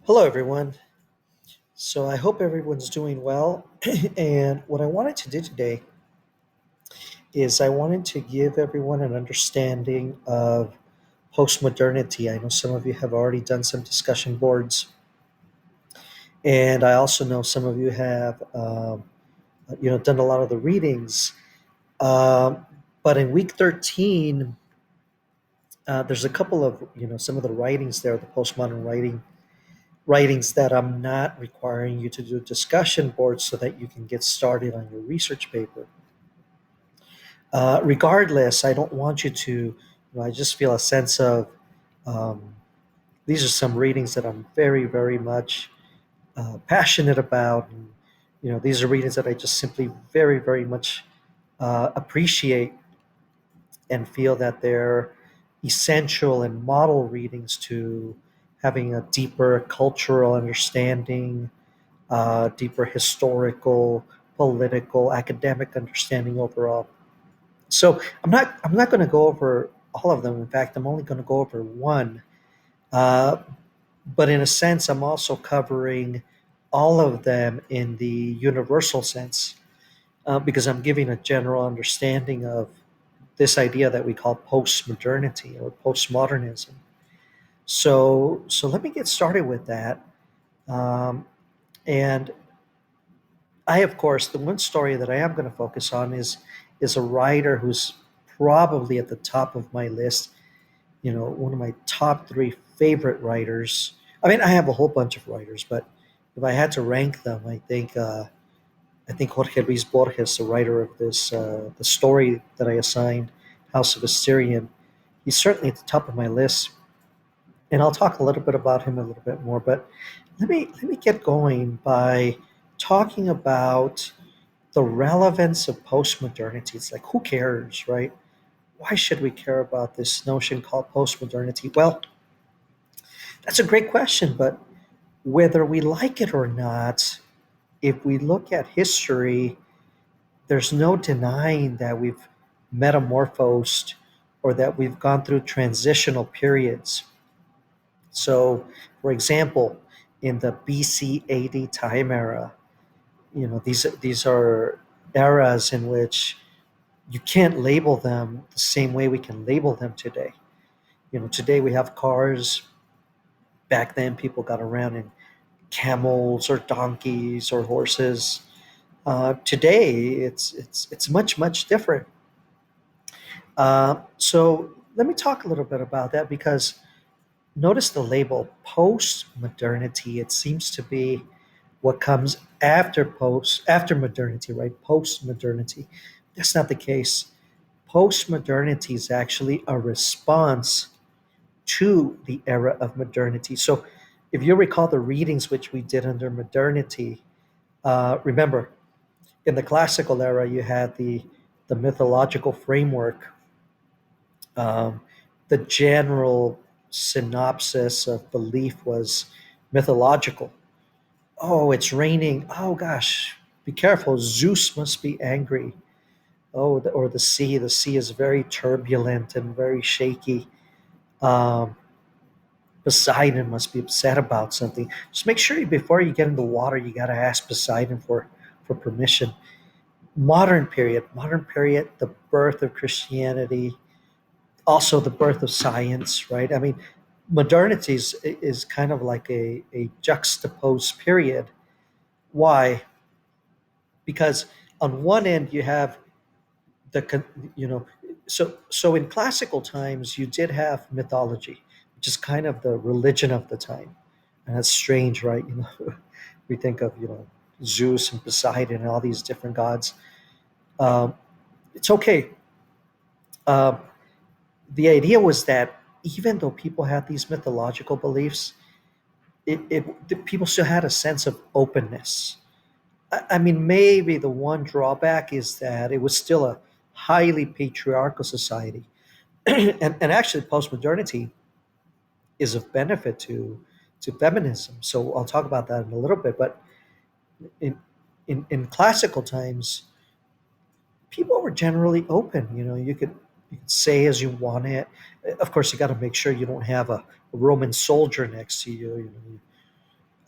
Hello, everyone. So I hope everyone's doing well. And what I wanted to do today is I wanted to give everyone an understanding of postmodernity. I know some of you have already done some discussion boards, and I also know some of you have, done a lot of the readings. Um, but in week 13, there's a couple of, some of the writings there, the postmodern writings that I'm not requiring you to do discussion boards so that you can get started on your research paper. Regardless, I don't want you to, I just feel a sense of um, these are some readings that I'm very, very much passionate about. And, these are readings that I just simply very, very much appreciate and feel that they're essential and model readings to having a deeper cultural understanding, deeper historical, political, academic understanding overall. So I'm not going to go over all of them. In fact, I'm only going to go over one. Uh, but in a sense, I'm also covering all of them in the universal sense because I'm giving a general understanding of this idea that we call postmodernity or postmodernism. So let me get started with that. Um, and I, of course, the one story that I am going to focus on is a writer who's probably at the top of my list. One of my top three favorite writers. I mean, I have a whole bunch of writers, but if I had to rank them, I think Jorge Luis Borges, the writer of the story that I assigned, House of Assyrian, he's certainly at the top of my list. And I'll talk a little bit about him a little bit more. But let me get going by talking about the relevance of postmodernity. It's like, who cares, right? Why should we care about this notion called postmodernity? Well, that's a great question, but whether we like it or not, if we look at history, there's no denying that we've metamorphosed or that we've gone through transitional periods. So, for example, in the BC AD time era, these are eras in which you can't label them the same way we can label them today. Today we have cars. Back then, people got around in camels or donkeys or horses. Today, it's much different. So let me talk a little bit about that because notice the label post modernity. It seems to be what comes after modernity, right? Post modernity. That's not the case. Post modernity is actually a response to the era of modernity. So, if you recall the readings which we did under modernity, remember in the classical era you had the mythological framework, um, the general synopsis of belief was mythological. Oh, it's raining. Oh gosh, be careful. Zeus must be angry. Oh, or the sea. The sea is very turbulent and very shaky. Um, Poseidon must be upset about something. Just make sure before you get in the water, you got to ask Poseidon for permission. Modern period, the birth of Christianity, also the birth of science, right? I mean, modernity is kind of like a juxtaposed period. Why? Because on one end you have you know, so in classical times you did have mythology, which is kind of the religion of the time, and that's strange, right? We think of Zeus and Poseidon and all these different gods. Um, it's okay. Um, the idea was that even though people had these mythological beliefs, the people still had a sense of openness. I mean, maybe the one drawback is that it was still a highly patriarchal society. And actually, postmodernity is of benefit to feminism. So I'll talk about that in a little bit. But in in classical times, people were generally open. You could say as you want it. Of course, you got to make sure you don't have a Roman soldier next to you.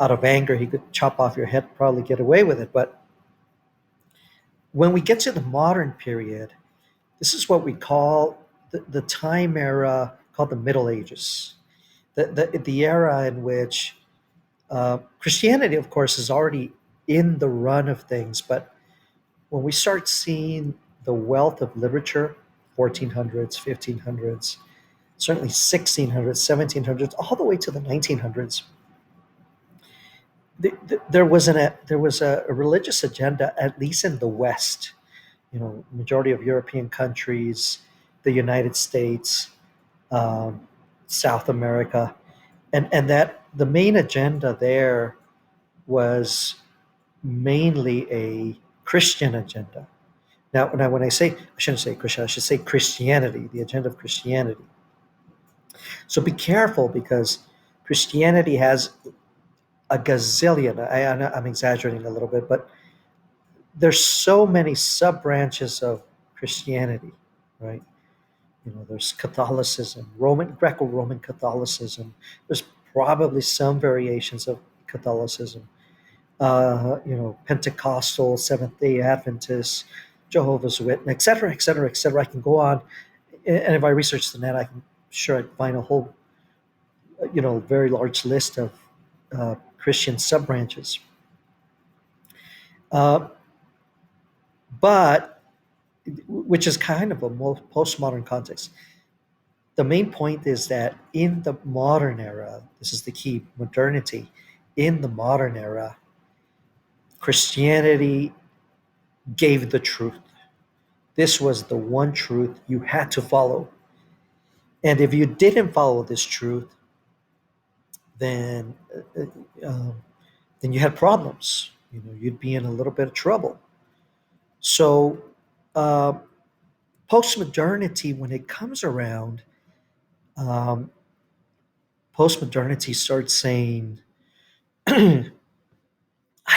out of anger, he could chop off your head, probably get away with it. But when we get to the modern period, this is what we call the time era called the Middle Ages, the era in which Christianity, of course, is already in the run of things. But when we start seeing the wealth of literature, 1400s, 1500s, certainly 1600s, 1700s, all the way to the 1900s, there was a religious agenda, at least in the West. You know, majority of European countries, the United States, um, South America, and that the main agenda there was mainly a Christian agenda. Now, when I say, I shouldn't say Christian, I should say Christianity, the agenda of Christianity. So be careful because Christianity has a gazillion. I'm exaggerating a little bit, but there's so many sub branches of Christianity, right? You know, there's Catholicism, Greco-Roman Catholicism. There's probably some variations of Catholicism. You know, Pentecostal, Seventh Day Adventists, Jehovah's Witness, et cetera, et cetera, et cetera. I can go on, and if I research the net, I can sure I'd find a whole, you know, very large list of Christian sub branches. Uh, but which is kind of a postmodern context. The main point is that in the modern era, this is the key, modernity. In the modern era, Christianity gave the truth. This was the one truth you had to follow. And if you didn't follow this truth, then um, then you had problems. You know, you'd be in a little bit of trouble. So, uh, postmodernity, when it comes around, um, postmodernity starts saying, I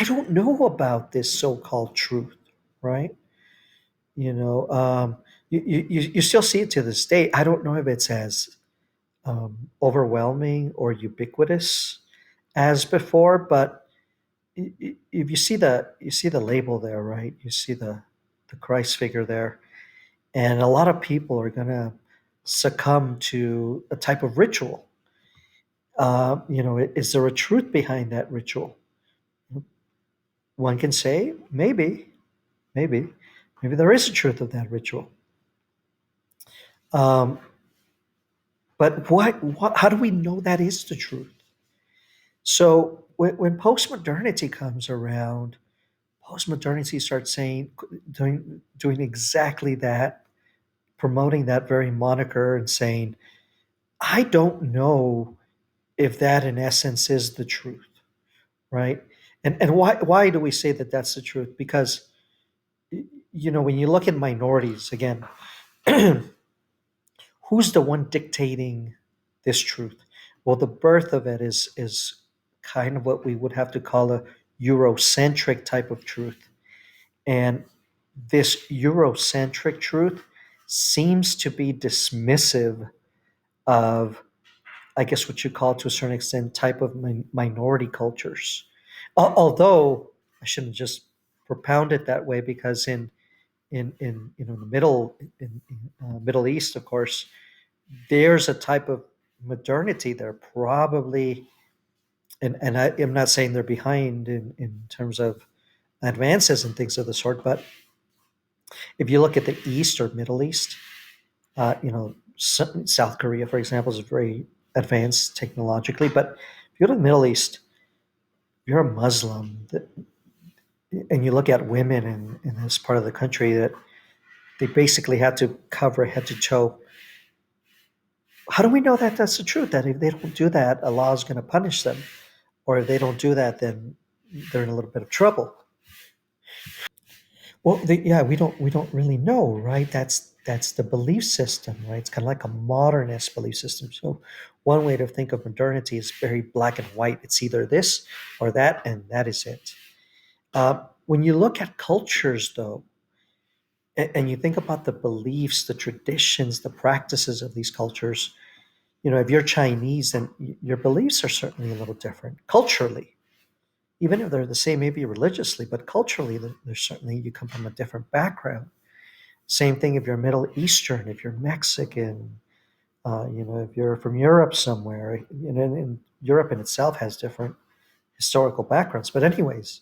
don't know about this so-called truth, right? You know, you still see it to this day. I don't know if it's as overwhelming or ubiquitous as before, but if you see the label there, right? You see the Christ figure there, and a lot of people are gonna succumb to a type of ritual. You know, is there a truth behind that ritual? One can say maybe, maybe there is a truth of that ritual. Um, but what? How do we know that is the truth? So when postmodernity comes around, postmodernity starts saying, doing exactly that, promoting that very moniker and saying, I don't know if that in essence is the truth, right? And why do we say that that's the truth? Because you know, when you look at minorities again, who's the one dictating this truth? Well, the birth of it is kind of what we would have to call a Eurocentric type of truth. And this Eurocentric truth seems to be dismissive of, I guess, what you call to a certain extent type of minority cultures. Although I shouldn't just propound it that way because in you know the Middle East, of course, there's a type of modernity there probably, and I am not saying they're behind in terms of advances and things of the sort, but if you look at the East or Middle East, you know, South Korea, for example, is very advanced technologically. But if you go to the Middle East, if you're a Muslim, and you look at women in this part of the country, that they basically had to cover head to toe. How do we know that that's the truth? That if they don't do that, Allah is going to punish them, or if they don't do that, then they're in a little bit of trouble. Well, yeah, we don't really know, right? That's the belief system, right? It's kind of like a modernist belief system. So one way to think of modernity is very black and white. It's either this or that, and that is it. When you look at cultures, though, and you think about the beliefs, the traditions, the practices of these cultures, you know, if you're Chinese, then your beliefs are certainly a little different culturally. even if they're the same, maybe religiously, but culturally, there's certainly you come from a different background. Same thing if you're Middle Eastern, if you're Mexican, if you're from Europe somewhere, and Europe in itself has different historical backgrounds. But anyways,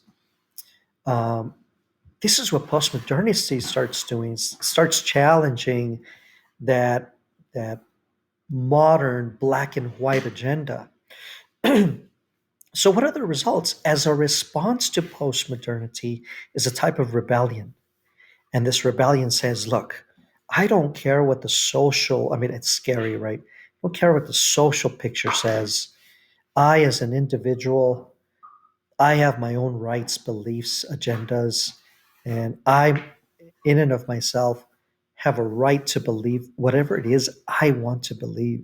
um, this is what postmodernity starts doing, starts challenging that that modern black and white agenda. So what are the results? As a response to postmodernity is a type of rebellion. And this rebellion says, look, I don't care what the social, I mean, it's scary, right? I don't care what the social picture says. I, as an individual, I have my own rights, beliefs, agendas, and I, in and of myself, have a right to believe whatever it is I want to believe.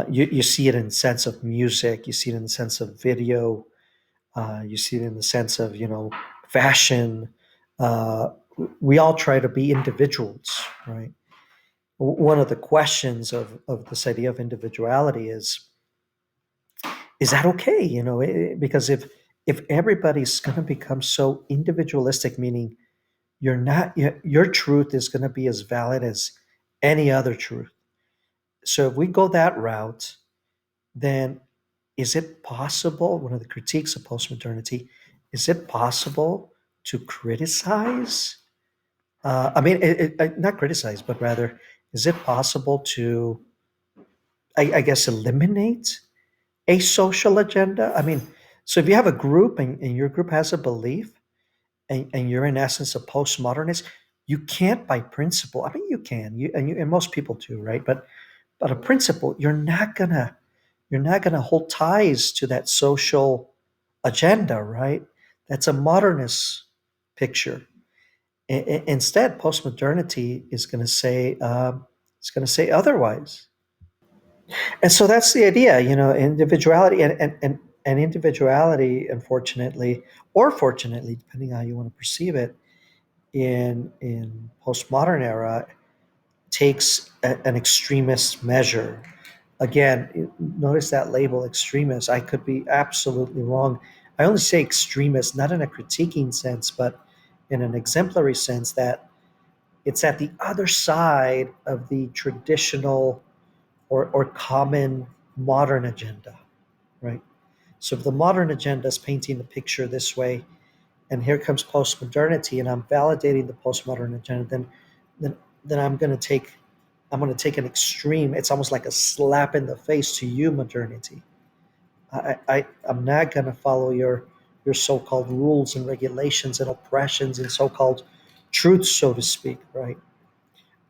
You see it in the sense of music, you see it in the sense of video, you see it in the sense of, fashion. Uh, we all try to be individuals, right? One of the questions of this idea of individuality is that okay? Because if everybody's going to become so individualistic, meaning you're not your truth is going to be as valid as any other truth. So if we go that route, then is it possible? One of the critiques of postmodernity, is it possible to criticize? I mean, not criticize, but rather, is it possible to, I guess, eliminate a social agenda? I mean, so if you have a group and your group has a belief and you're in essence a postmodernist, you can't by principle. I mean, you can, and most people do, right? But a principle, you're not gonna hold ties to that social agenda, right? That's a modernist picture. Instead, postmodernity is going to say it's going to say otherwise. And so that's the idea, individuality and individuality, unfortunately, or fortunately, depending on how you want to perceive it, in postmodern era, takes an extremist measure. Again, notice that label extremist. I could be absolutely wrong. I only say extremist, not in a critiquing sense, but in an exemplary sense that it's at the other side of the traditional or common modern agenda, right? So if the modern agenda is painting the picture this way, and here comes postmodernity, and I'm validating the postmodern agenda, then then I'm going to take an extreme. It's almost like a slap in the face to you, modernity. I'm not going to follow your so-called rules and regulations and oppressions and so-called truths, so to speak, right?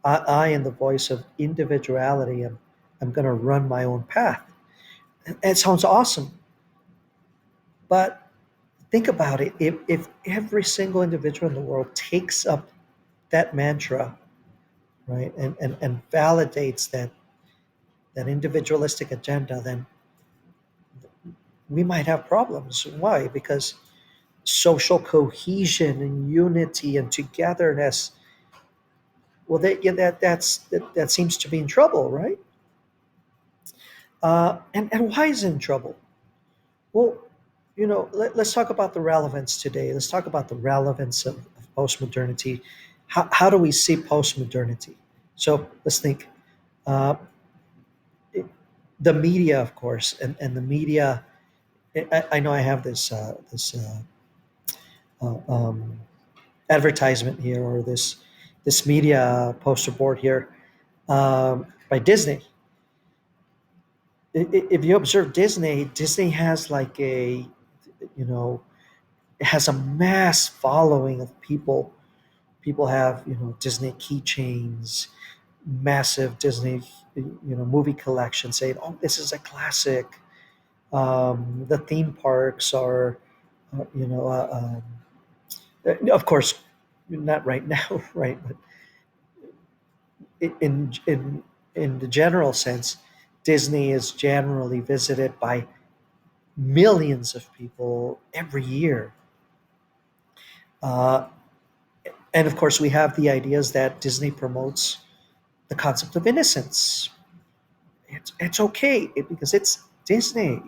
In the voice of individuality, I'm going to run my own path. And it sounds awesome, but think about it. If every single individual in the world takes up that mantra, right, and validates that individualistic agenda, then we might have problems. Why? Because social cohesion and unity and togetherness, well, yeah, that seems to be in trouble, right? And why is it in trouble? Well, let's talk about the relevance today. Let's talk about the relevance of postmodernity. How do we see postmodernity? So let's think. Uh, it- the media, of course, and the media. I know I have uh, um, advertisement here, or this media poster board here, by Disney. If you observe Disney has like you know, it has a mass following of people. People have, Disney keychains, massive Disney, movie collection saying, "Oh, this is a classic." The theme parks are, of course, not right now, right? But in the general sense, Disney is generally visited by millions of people every year. Uh, and of course, we have the ideas that Disney promotes the concept of innocence. It's okay because it's Disney.